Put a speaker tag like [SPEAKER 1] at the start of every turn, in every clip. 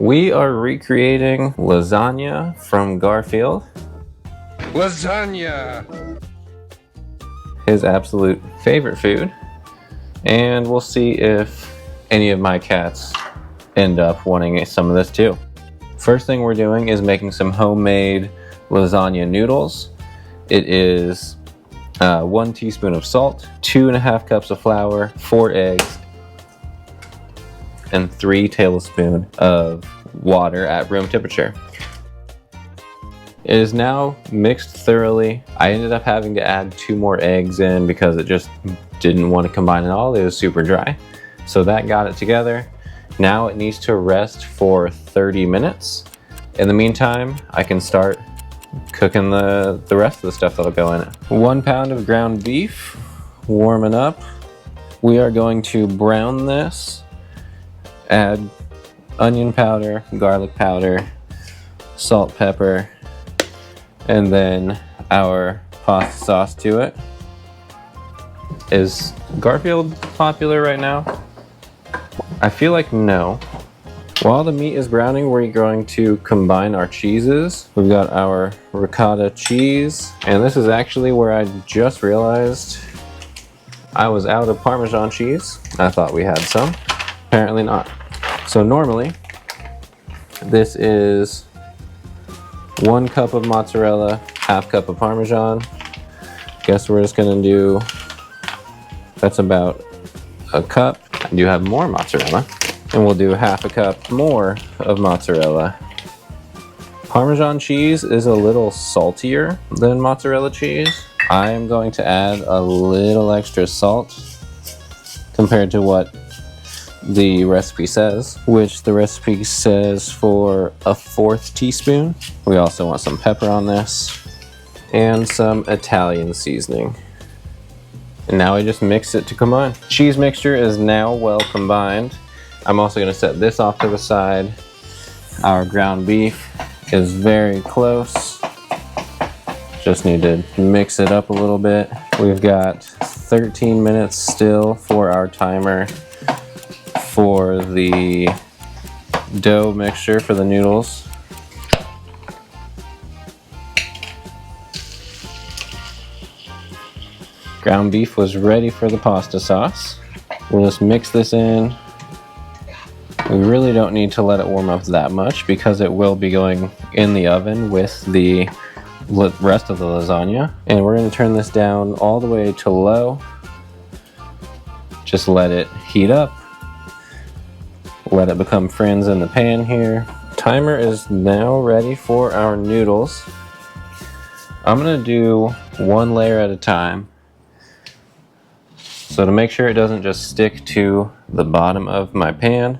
[SPEAKER 1] We are recreating lasagna from Garfield.
[SPEAKER 2] Lasagna!
[SPEAKER 1] His absolute favorite food. And we'll see if any of my cats end up wanting some of this too. First thing we're doing is making some homemade lasagna noodles. It is 1 teaspoon of salt, 2.5 cups of flour, 4 eggs, and 3 tablespoons of water at room temperature. It is now mixed thoroughly. I ended up having to add 2 more eggs in because it just didn't want to combine at all. It was super dry. So that got it together. Now it needs to rest for 30 minutes. In the meantime, I can start cooking the rest of the stuff that'll go in it. 1 pound of ground beef, warming up. We are going to brown this. Add onion powder, garlic powder, salt, pepper, and then our pasta sauce to it. Is Garfield popular right now? I feel like no. While the meat is browning, we're going to combine our cheeses. We've got our ricotta cheese, and this is actually where I just realized I was out of Parmesan cheese. I thought we had some. Apparently not. So normally, this is 1 cup of mozzarella, 1/2 cup of Parmesan. Guess we're just gonna do, that's about 1 cup. I do have more mozzarella, and we'll do 1/2 cup more of mozzarella. Parmesan cheese is a little saltier than mozzarella cheese. I am going to add a little extra salt compared to what the recipe says, which the recipe says for 1/4 teaspoon. We also want some pepper on this and some Italian seasoning. And now I just mix it to combine. Cheese mixture is now well combined. I'm also going to set this off to the side. Our ground beef is very close. Just need to mix it up a little bit. We've got 13 minutes still for our timer for the dough mixture for the noodles. Ground beef was ready for the pasta sauce. We'll just mix this in. We really don't need to let it warm up that much because it will be going in the oven with the rest of the lasagna. And we're going to turn this down all the way to low. Just let it heat up. Let it become friends in the pan here. Timer is now ready for our noodles. I'm gonna do 1 layer at a time. So to make sure it doesn't just stick to the bottom of my pan,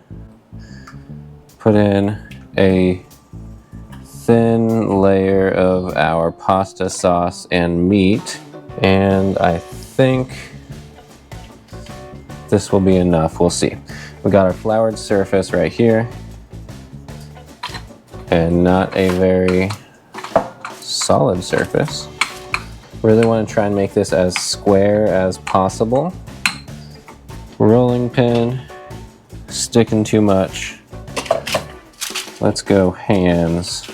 [SPEAKER 1] put in a thin layer of our pasta sauce and meat. And I think this will be enough, we'll see. We got our floured surface right here, and not a very solid surface. Really want to try and make this as square as possible. Rolling pin, sticking too much. Let's go hands.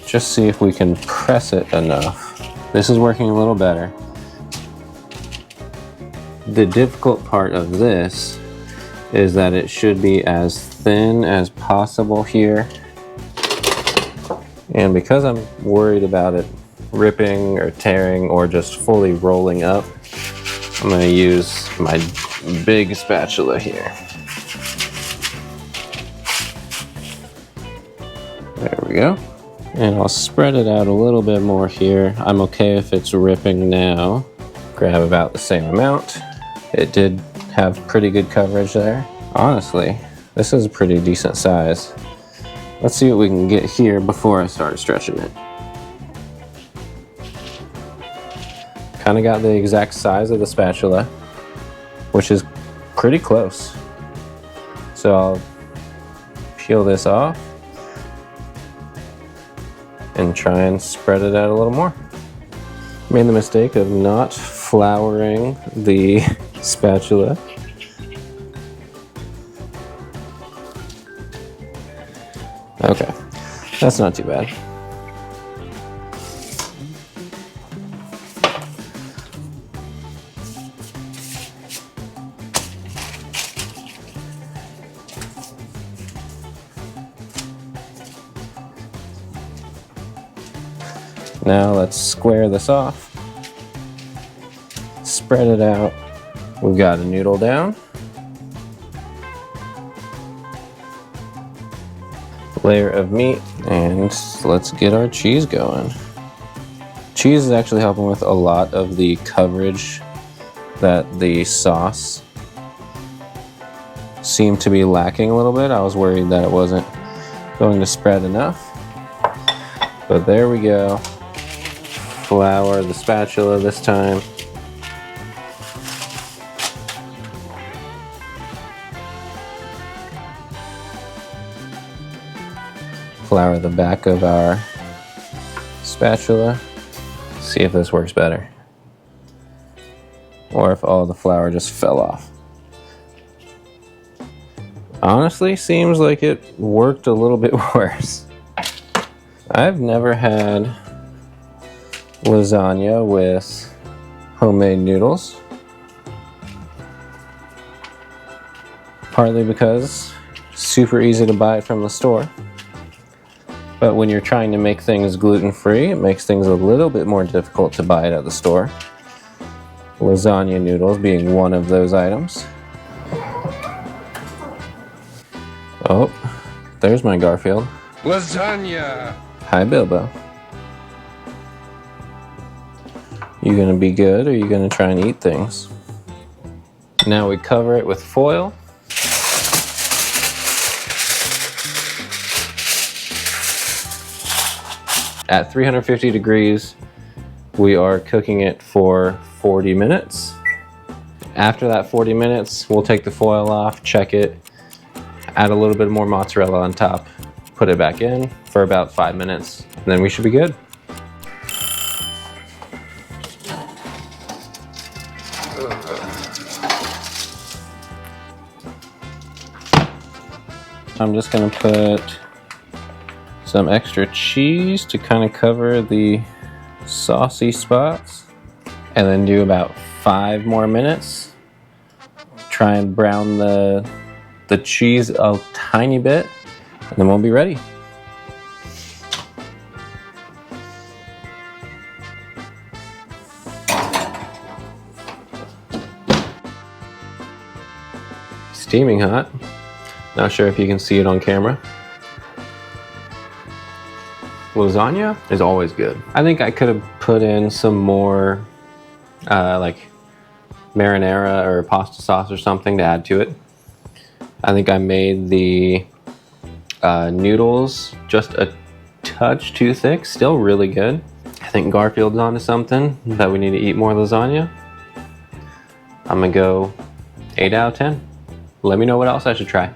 [SPEAKER 1] Just see if we can press it enough. This is working a little better. The difficult part of this is that it should be as thin as possible here. And because I'm worried about it ripping or tearing or just fully rolling up, I'm going to use my big spatula here. There we go. And I'll spread it out a little bit more here. I'm okay if it's ripping now. Grab about the same amount. It did have pretty good coverage there. Honestly, this is a pretty decent size. Let's see what we can get here before I start stretching it. Kind of got the exact size of the spatula, which is pretty close. So I'll peel this off and try and spread it out a little more. Made the mistake of not flouring the spatula. Okay, that's not too bad. Now let's square this off, spread it out. We've got a noodle down, layer of meat, and let's get our cheese going. Cheese is actually helping with a lot of the coverage that the sauce seemed to be lacking a little bit. I was worried that it wasn't going to spread enough, but there we go. Flour the spatula this time. Flour the back of our spatula. See if this works better. Or if all the flour just fell off. Honestly, seems like it worked a little bit worse. I've never had lasagna with homemade noodles. Partly because super easy to buy it from the store. But when you're trying to make things gluten-free, it makes things a little bit more difficult to buy it at the store. Lasagna noodles being one of those items. Oh, there's my Garfield.
[SPEAKER 2] Lasagna!
[SPEAKER 1] Hi, Bilbo. You gonna be good, or you gonna try and eat things? Now we cover it with foil. At 350 degrees, we are cooking it for 40 minutes. After that 40 minutes, we'll take the foil off, check it, add a little bit more mozzarella on top, put it back in for about 5 minutes, and then we should be good. I'm just gonna put some extra cheese to kind of cover the saucy spots, and then do about 5 more minutes. Try and brown the cheese a tiny bit, and then we'll be ready. Steaming hot. Not sure if you can see it on camera. Lasagna is always good. I think I could have put in some more like marinara or pasta sauce or something to add to it. I think I made the noodles just a touch too thick, still really good. I think Garfield's onto something, that we need to eat more lasagna. I'm gonna go 8 out of 10. Let me know what else I should try.